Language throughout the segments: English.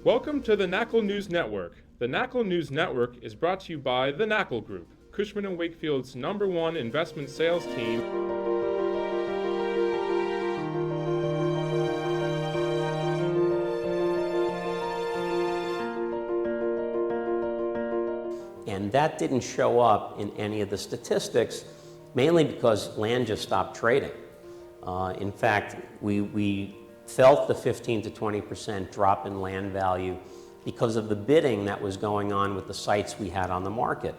Welcome to the Knakal News Network. The Knakal News Network is brought to you by the Knakal Group, Cushman & Wakefield's #1 investment sales team. And that didn't show up in any of the statistics, mainly because land just stopped trading. In fact, we felt the 15 to 20% drop in land value because of the bidding that was going on with the sites we had on the market.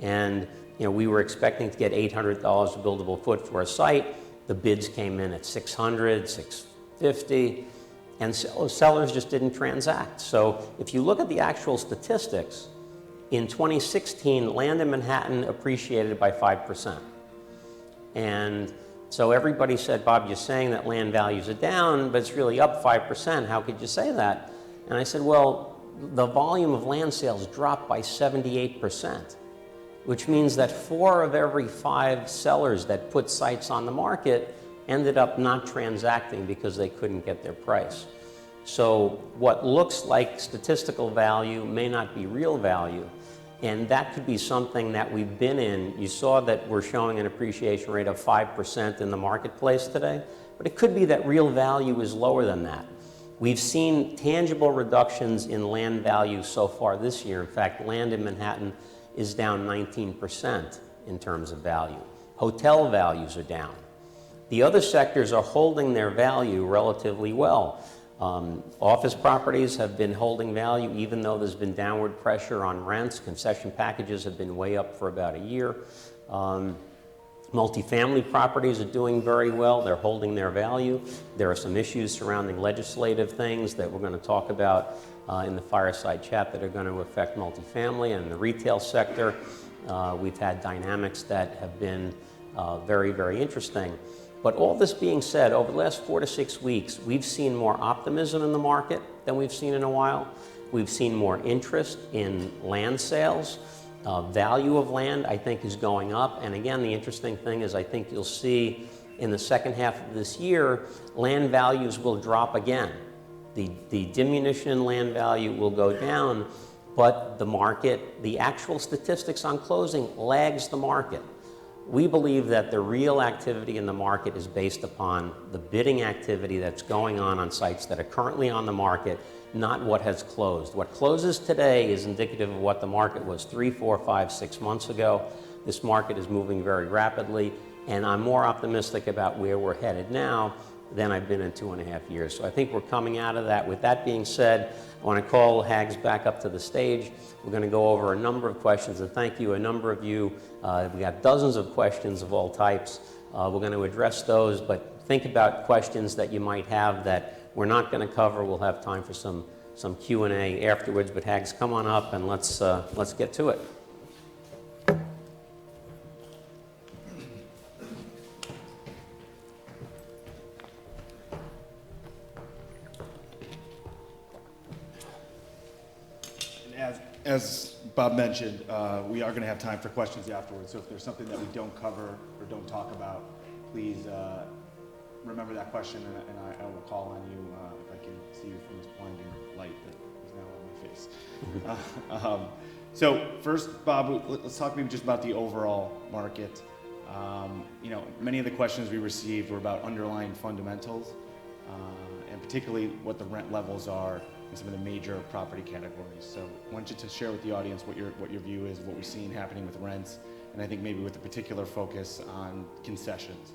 And we were expecting to get $800 a buildable foot for a site. The bids came in at $600, $650, and sellers just didn't transact. So if you look at the actual statistics, in 2016, land in Manhattan appreciated by 5%. And so everybody said, Bob, you're saying that land values are down, but it's really up 5%. How could you say that? And I said, well, the volume of land sales dropped by 78%, which means that 4 of every 5 sellers that put sites on the market ended up not transacting because they couldn't get their price. So what looks like statistical value may not be real value. And that could be something that we've been in. You saw that we're showing an appreciation rate of 5% in the marketplace today, but it could be that real value is lower than that. We've seen tangible reductions in land value so far this year. In fact, land in Manhattan is down 19% in terms of value. Hotel values are down. The other sectors are holding their value relatively well. Office properties have been holding value even though there's been downward pressure on rents. Concession packages have been way up for about a year. Multifamily properties are doing very well. They're holding their value. There are some issues surrounding legislative things that we're going to talk about in the fireside chat that are going to affect multifamily. And in the retail sector, we've had dynamics that have been very, very interesting. But all this being said, over the last 4 to 6 weeks, we've seen more optimism in the market than we've seen in a while. We've seen more interest in land sales. Value of land, I think, is going up. And again, the interesting thing is I think you'll see in the second half of this year, land values will drop again. The diminution in land value will go down, but the market, the actual statistics on closing lags the market. We believe that the real activity in the market is based upon the bidding activity that's going on sites that are currently on the market, not what has closed. What closes today is indicative of what the market was 3, 4, 5, 6 months ago. This market is moving very rapidly, and I'm more optimistic about where we're headed now than I've been in 2.5 years. So I think we're coming out of that. With that being said, I want to call Hags back up to the stage. We're going to go over a number of questions, and thank you, a number of you. We got dozens of questions of all types. We're going to address those, but think about questions that you might have that we're not going to cover. We'll have time for some Q&A afterwards, but Hags, come on up and let's get to it. As Bob mentioned, we are going to have time for questions afterwards, so if there's something that we don't cover or don't talk about, please remember that question, and I will call on you if I can see you from this blinding light that is now on my face. So first, Bob, let's talk maybe just about the overall market. Many of the questions we received were about underlying fundamentals, and particularly what the rent levels are in some of the major property categories. So I want you to share with the audience what your view is of what we're seeing happening with rents, and I think maybe with a particular focus on concessions.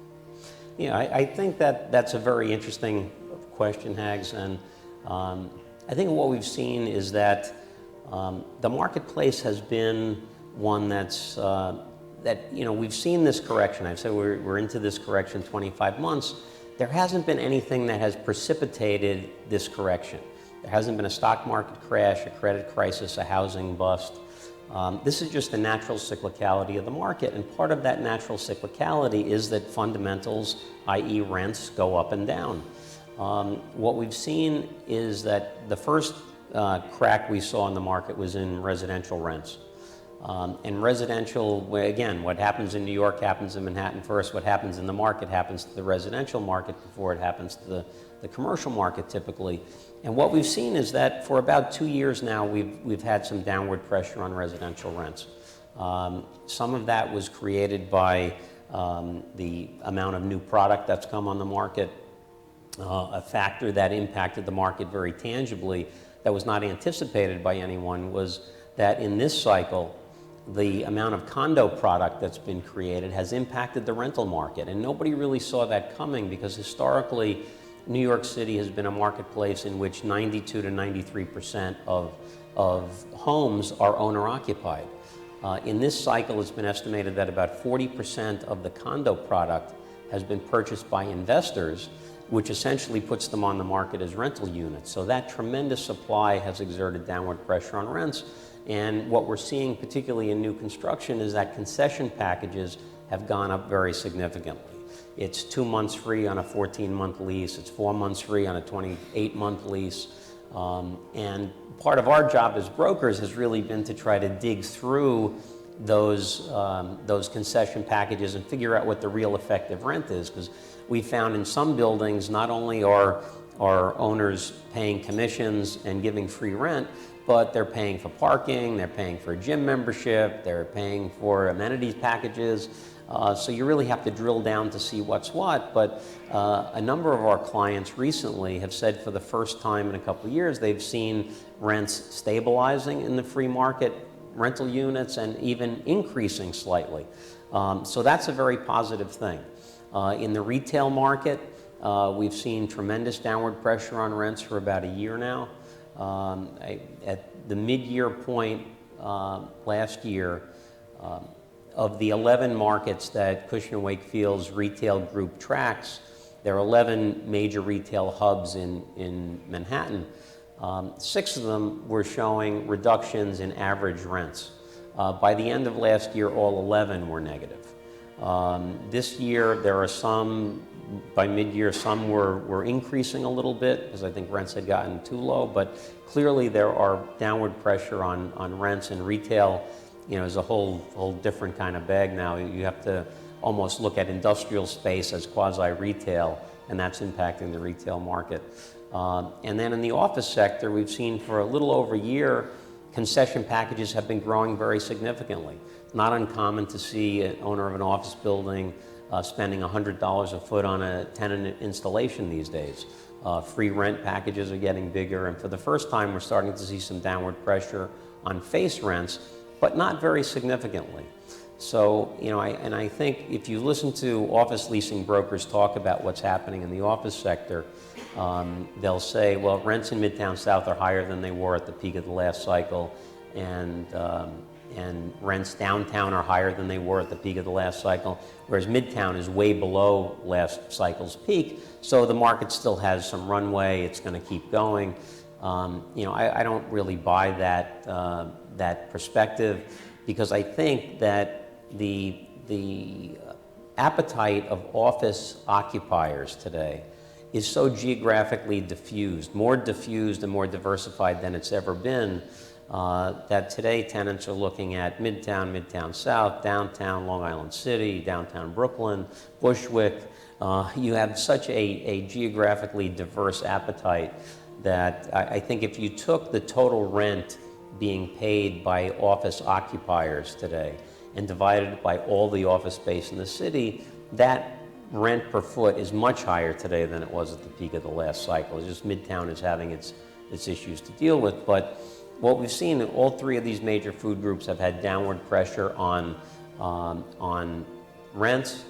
Yeah, I think that's a very interesting question, Hags, and I think what we've seen is that the marketplace has been one that's we've seen this correction. I've said we're into this correction 25 months. There hasn't been anything that has precipitated this correction. There hasn't been a stock market crash, a credit crisis, a housing bust. This is just the natural cyclicality of the market, and part of that natural cyclicality is that fundamentals, i.e. rents, go up and down. What we've seen is that the first crack we saw in the market was in residential rents. And residential, again, what happens in New York happens in Manhattan first. What happens in the market happens to the residential market before it happens to the commercial market typically. And what we've seen is that for about 2 years now, we've had some downward pressure on residential rents. Some of that was created by the amount of new product that's come on the market. A factor that impacted the market very tangibly that was not anticipated by anyone was that in this cycle, the amount of condo product that's been created has impacted the rental market. And nobody really saw that coming because historically, New York City has been a marketplace in which 92 to 93% of homes are owner-occupied. In this cycle, it's been estimated that about 40% of the condo product has been purchased by investors, which essentially puts them on the market as rental units. So that tremendous supply has exerted downward pressure on rents. And what we're seeing, particularly in new construction, is that concession packages have gone up very significantly. It's 2 months free on a 14-month lease. It's 4 months free on a 28-month lease. And part of our job as brokers has really been to try to dig through those concession packages and figure out what the real effective rent is. Because we found in some buildings, not only are owners paying commissions and giving free rent, but they're paying for parking, they're paying for a gym membership, they're paying for amenities packages. So you really have to drill down to see what's what. But a number of our clients recently have said for the first time in a couple of years, they've seen rents stabilizing in the free market, rental units, and even increasing slightly. So that's a very positive thing. In the retail market, we've seen tremendous downward pressure on rents for about a year now. At the mid-year point last year, of the 11 markets that Cushman & Wakefield's retail group tracks, there are 11 major retail hubs in Manhattan. 6 of them were showing reductions in average rents. By the end of last year, all 11 were negative. This year, there are some, by mid-year, some were increasing a little bit because I think rents had gotten too low, but clearly there are downward pressure on rents, and retail, is a whole different kind of bag now. You have to almost look at industrial space as quasi-retail, and that's impacting the retail market. And then in the office sector, we've seen for a little over a year, concession packages have been growing very significantly. Not uncommon to see an owner of an office building spending $100 a foot on a tenant installation these days. Free rent packages are getting bigger, and for the first time, we're starting to see some downward pressure on face rents, but not very significantly. So, I think if you listen to office leasing brokers talk about what's happening in the office sector, they'll say, well, rents in Midtown South are higher than they were at the peak of the last cycle, and rents downtown are higher than they were at the peak of the last cycle, whereas Midtown is way below last cycle's peak. So the market still has some runway. It's going to keep going. I don't really buy that perspective, because I think that the appetite of office occupiers today is so geographically diffused, more diffused and more diversified than it's ever been, that today tenants are looking at Midtown, Midtown South, downtown Long Island City, downtown Brooklyn, Bushwick. You have such a geographically diverse appetite that I think if you took the total rent being paid by office occupiers today and divided it by all the office space in the city, that rent per foot is much higher today than it was at the peak of the last cycle. It's just Midtown is having its issues to deal with. But what we've seen, all 3 of these major food groups have had downward pressure on rents,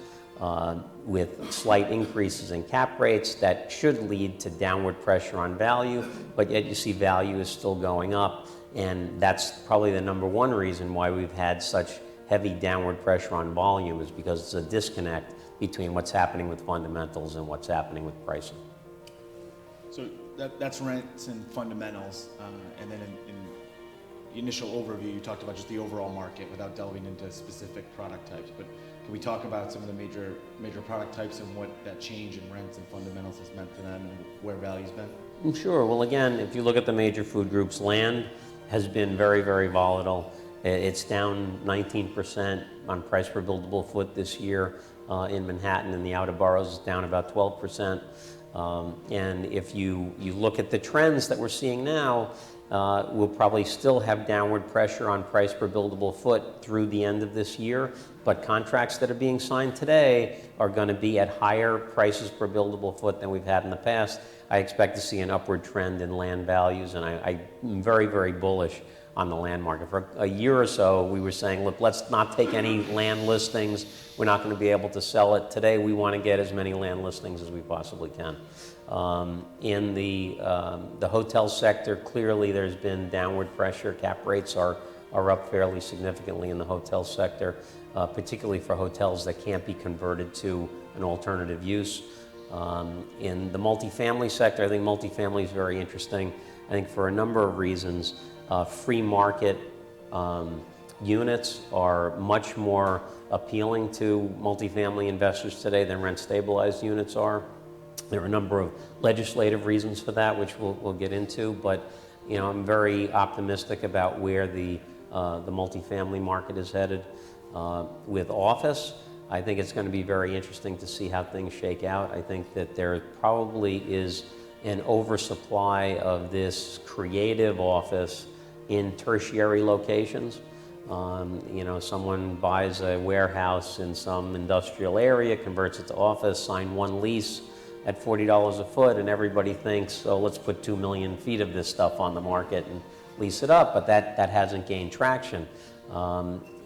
with slight increases in cap rates that should lead to downward pressure on value, but yet you see value is still going up. And that's probably the #1 reason why we've had such heavy downward pressure on volume, is because it's a disconnect between what's happening with fundamentals and what's happening with pricing. So that's rents and fundamentals. And then in the initial overview, you talked about just the overall market without delving into specific product types. But can we talk about some of the major product types and what that change in rents and fundamentals has meant to them and where value's been? Sure. Well, again, if you look at the major food groups, land has been very, very volatile. It's down 19% on price per buildable foot this year in Manhattan, and the outer boroughs is down about 12%. And if you look at the trends that we're seeing now, we'll probably still have downward pressure on price per buildable foot through the end of this year, but contracts that are being signed today are going to be at higher prices per buildable foot than we've had in the past. I expect to see an upward trend in land values, and I'm very, very bullish on the land market. For a year or so, we were saying, look, let's not take any land listings. We're not going to be able to sell it. Today, we want to get as many land listings as we possibly can. In the hotel sector, clearly there's been downward pressure. Cap rates are up fairly significantly in the hotel sector, particularly for hotels that can't be converted to an alternative use. In the multifamily sector, I think multifamily is very interesting. I think for a number of reasons. Free market units are much more appealing to multifamily investors today than rent stabilized units are. There are a number of legislative reasons for that, which we'll get into, but I'm very optimistic about where the multifamily market is headed. With office, I think it's going to be very interesting to see how things shake out. I think that there probably is an oversupply of this creative office in tertiary locations. Someone buys a warehouse in some industrial area, converts it to office, sign one lease at $40 a foot, and everybody thinks, oh, let's put 2 million feet of this stuff on the market and lease it up, but that hasn't gained traction.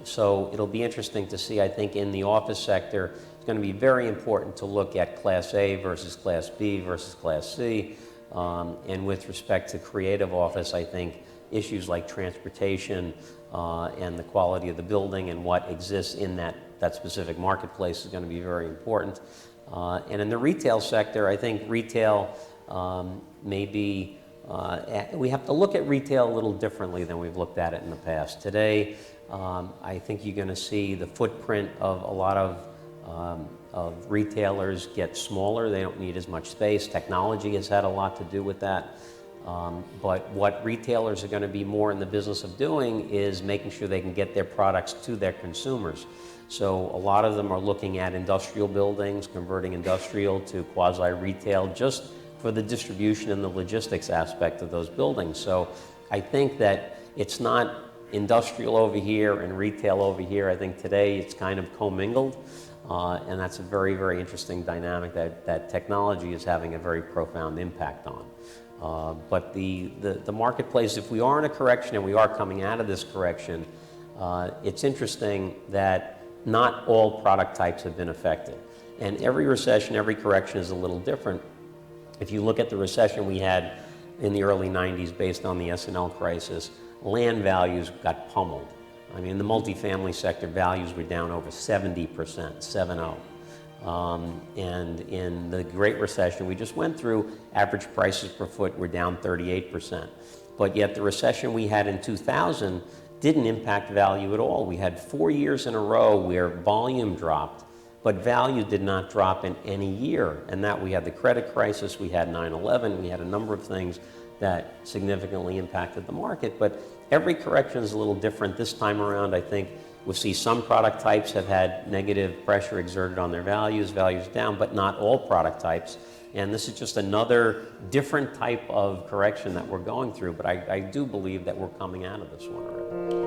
So it'll be interesting to see. I think in the office sector, it's going to be very important to look at Class A versus Class B versus Class C. And with respect to creative office, I think issues like transportation and the quality of the building and what exists in that specific marketplace is going to be very important. And in the retail sector, I think retail we have to look at retail a little differently than we've looked at it in the past. Today, I think you're going to see the footprint of a lot of retailers get smaller. They don't need as much space. Technology has had a lot to do with that. But what retailers are going to be more in the business of doing is making sure they can get their products to their consumers. So a lot of them are looking at industrial buildings, converting industrial to quasi-retail just for the distribution and the logistics aspect of those buildings. So I think that it's not industrial over here and retail over here. I think today it's kind of commingled. And that's a very, very interesting dynamic that technology is having a very profound impact on. But the marketplace, if we are in a correction and we are coming out of this correction, it's interesting that not all product types have been affected. And every recession, every correction is a little different. If you look at the recession we had in the early 90s based on the S&L crisis, land values got pummeled. I mean, in the multifamily sector, values were down over 70%, 7-0. And in the Great Recession we just went through, average prices per foot were down 38%. But yet the recession we had in 2000 didn't impact value at all. We had 4 years in a row where volume dropped, but value did not drop in any year. And that we had the credit crisis, we had 9/11, we had a number of things that significantly impacted the market. But every correction is a little different. This time around, I think we'll see some product types have had negative pressure exerted on their values down, but not all product types. And this is just another different type of correction that we're going through. But I do believe that we're coming out of this one already.